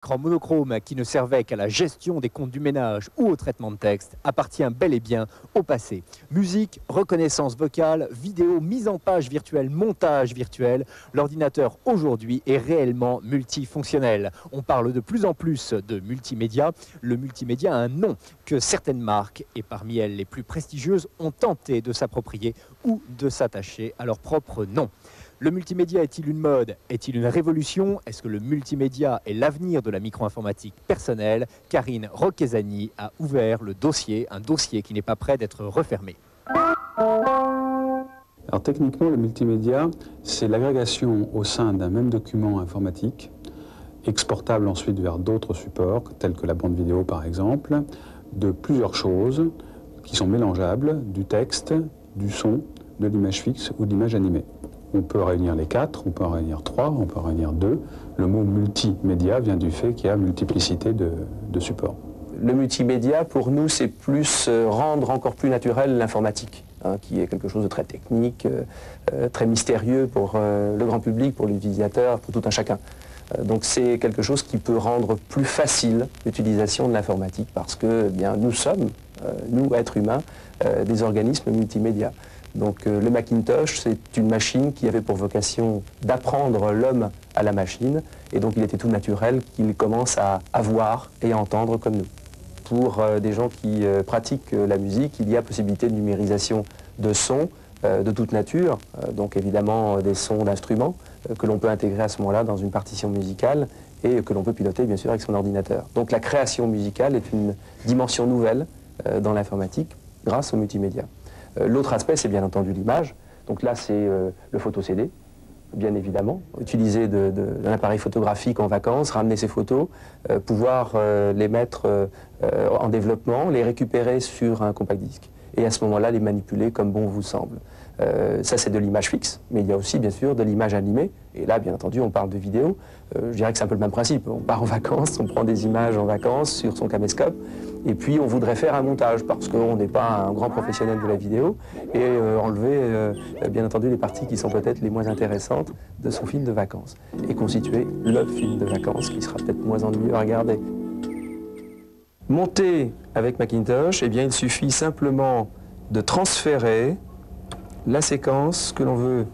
écran monochrome qui ne servait qu'à la gestion des comptes du ménage ou au traitement de texte appartient bel et bien au passé. Musique, reconnaissance vocale, vidéo, mise en page virtuelle, montage virtuel, l'ordinateur aujourd'hui est réellement multifonctionnel. On parle de plus en plus de multimédia. Le multimédia a un nom que certaines marques, et parmi elles les plus prestigieuses, ont tenté de s'approprier ou de s'attacher à leur propre nom. Le multimédia est-il une mode? Est-il une révolution? Est-ce que le multimédia est l'avenir de la micro-informatique personnelle? Karine Roquezani a ouvert le dossier, un dossier qui n'est pas prêt d'être refermé. Alors techniquement, le multimédia, c'est l'agrégation au sein d'un même document informatique, exportable ensuite vers d'autres supports, tels que la bande vidéo par exemple, de plusieurs choses qui sont mélangeables, du texte, du son, de l'image fixe ou de l'image animée. On peut réunir les 4, on peut en réunir 3, on peut en réunir 2. Le mot multimédia vient du fait qu'il y a multiplicité de supports. Le multimédia, pour nous, c'est plus rendre encore plus naturel l'informatique, qui est quelque chose de très technique, très mystérieux pour le grand public, pour l'utilisateur, pour tout un chacun. Donc c'est quelque chose qui peut rendre plus facile l'utilisation de l'informatique parce que eh bien, nous sommes, nous êtres humains, des organismes multimédia. Donc le Macintosh, c'est une machine qui avait pour vocation d'apprendre l'homme à la machine, et donc il était tout naturel qu'il commence à voir et à entendre comme nous. Pour des gens qui pratiquent la musique, il y a possibilité de numérisation de sons de toute nature, donc évidemment des sons d'instruments que l'on peut intégrer à ce moment-là dans une partition musicale et que l'on peut piloter bien sûr avec son ordinateur. Donc la création musicale est une dimension nouvelle dans l'informatique grâce au multimédia. L'autre aspect, c'est bien entendu l'image. Donc là, c'est le photo-CD, bien évidemment. Utiliser d'un appareil photographique en vacances, ramener ses photos, pouvoir les mettre en développement, les récupérer sur un compact disque et à ce moment-là, les manipuler comme bon vous semble. Ça, c'est de l'image fixe, mais il y a aussi, bien sûr, de l'image animée. Et là, bien entendu, on parle de vidéo. Je dirais que c'est un peu le même principe. On part en vacances, on prend des images en vacances sur son caméscope, et puis on voudrait faire un montage, parce qu'on n'est pas un grand professionnel de la vidéo, et enlever, bien entendu, les parties qui sont peut-être les moins intéressantes de son film de vacances, et constituer le film de vacances qui sera peut-être moins ennuyeux à regarder. Monter avec Macintosh, eh bien, il suffit simplement de transférer la séquence que l'on veut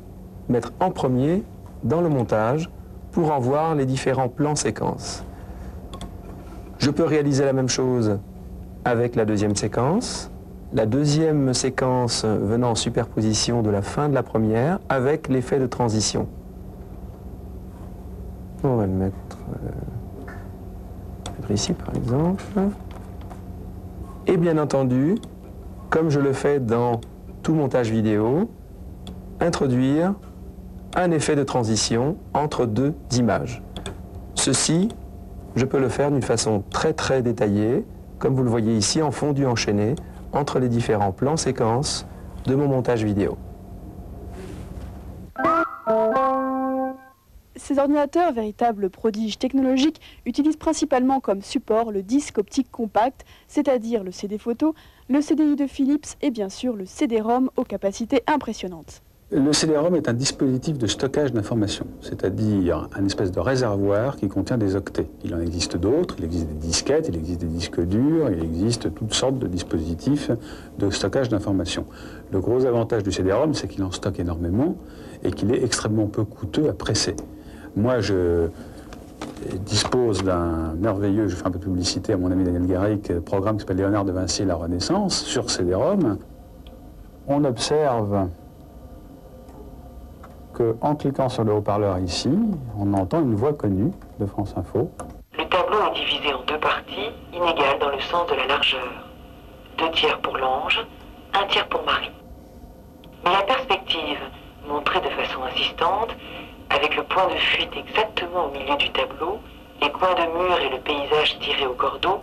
mettre en premier dans le montage pour en voir les différents plans séquences. Je peux réaliser la même chose avec la deuxième séquence venant en superposition de la fin de la première avec l'effet de transition. On va le mettre ici par exemple. Et bien entendu, comme je le fais dans tout montage vidéo, introduire un effet de transition entre deux images. Ceci, je peux le faire d'une façon très détaillée, comme vous le voyez ici, en fondu enchaîné entre les différents plans séquences de mon montage vidéo. Ces ordinateurs, véritables prodiges technologiques, utilisent principalement comme support le disque optique compact, c'est-à-dire le CD photo, le CDI de Philips et bien sûr le CD-ROM aux capacités impressionnantes. Le CD-ROM est un dispositif de stockage d'informations, c'est-à-dire un espèce de réservoir qui contient des octets. Il en existe d'autres, il existe des disquettes, il existe des disques durs, il existe toutes sortes de dispositifs de stockage d'informations. Le gros avantage du CD-ROM, c'est qu'il en stocke énormément et qu'il est extrêmement peu coûteux à presser. Moi, je dispose d'un merveilleux, je fais un peu de publicité à mon ami Daniel Garrick, programme qui s'appelle Léonard de Vinci et la Renaissance, sur CD-ROM. On observe qu'en cliquant sur le haut-parleur ici, on entend une voix connue de France Info. Le tableau est divisé en deux parties, inégales dans le sens de la largeur. 2 tiers pour l'ange, 1 tiers pour Marie. Mais la perspective, montrée de façon insistante, avec le point de fuite exactement au milieu du tableau, les coins de mur et le paysage tiré au cordeau,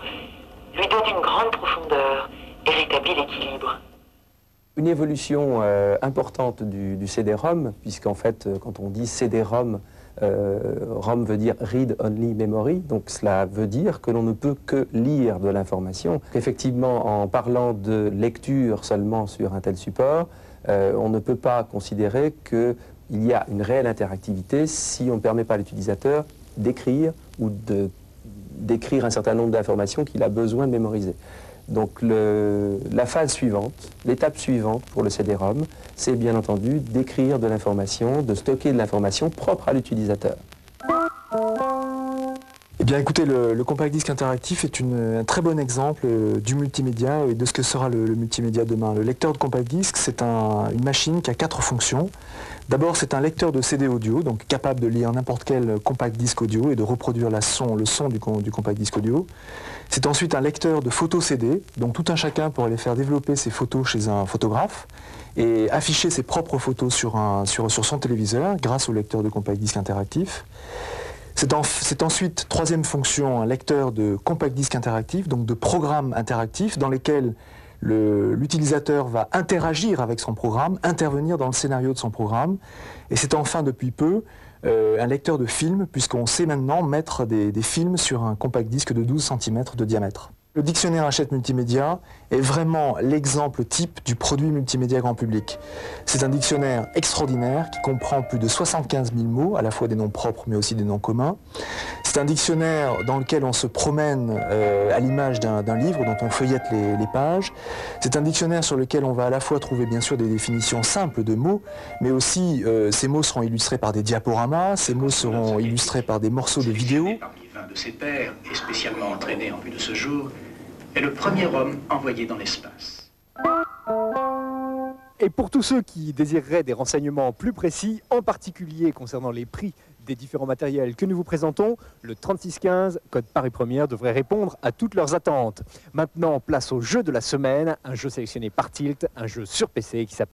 lui donne une grande profondeur et rétablit l'équilibre. Une évolution importante du CD-ROM, puisqu'en fait, quand on dit CD-ROM, ROM veut dire Read Only Memory, donc cela veut dire que l'on ne peut que lire de l'information. Effectivement, en parlant de lecture seulement sur un tel support, on ne peut pas considérer qu'il y a une réelle interactivité si on ne permet pas à l'utilisateur d'écrire ou d'écrire un certain nombre d'informations qu'il a besoin de mémoriser. Donc la phase suivante, l'étape suivante pour le CD-ROM, c'est bien entendu d'écrire de l'information, de stocker de l'information propre à l'utilisateur. Eh bien écoutez, le compact disque interactif est un très bon exemple du multimédia et de ce que sera le multimédia demain. Le lecteur de compact disque, c'est une machine qui a 4 fonctions. D'abord, c'est un lecteur de CD audio, donc capable de lire n'importe quel compact disque audio et de reproduire le son du compact disque audio. C'est ensuite un lecteur de photos CD, donc tout un chacun pour aller faire développer ses photos chez un photographe et afficher ses propres photos sur son téléviseur grâce au lecteur de compact disque interactif. C'est ensuite, troisième fonction, un lecteur de compact disque interactif, donc de programmes interactifs dans lesquels l'utilisateur va interagir avec son programme, intervenir dans le scénario de son programme. Et c'est enfin, depuis peu, un lecteur de films, puisqu'on sait maintenant mettre des films sur un compact disque de 12 cm de diamètre. Le dictionnaire Hachette Multimédia est vraiment l'exemple type du produit multimédia grand public. C'est un dictionnaire extraordinaire qui comprend plus de 75 000 mots, à la fois des noms propres mais aussi des noms communs. C'est un dictionnaire dans lequel on se promène à l'image d'un livre dont on feuillette les pages. C'est un dictionnaire sur lequel on va à la fois trouver bien sûr des définitions simples de mots, mais aussi ces mots seront illustrés par des diaporamas, ces mots seront illustrés par des morceaux de vidéos. De ses pairs et spécialement entraîné en vue de ce jour, est le premier homme envoyé dans l'espace. Et pour tous ceux qui désireraient des renseignements plus précis, en particulier concernant les prix des différents matériels que nous vous présentons, le 3615, code Paris Première, devrait répondre à toutes leurs attentes. Maintenant, place au jeu de la semaine, un jeu sélectionné par Tilt, un jeu sur PC qui s'appelle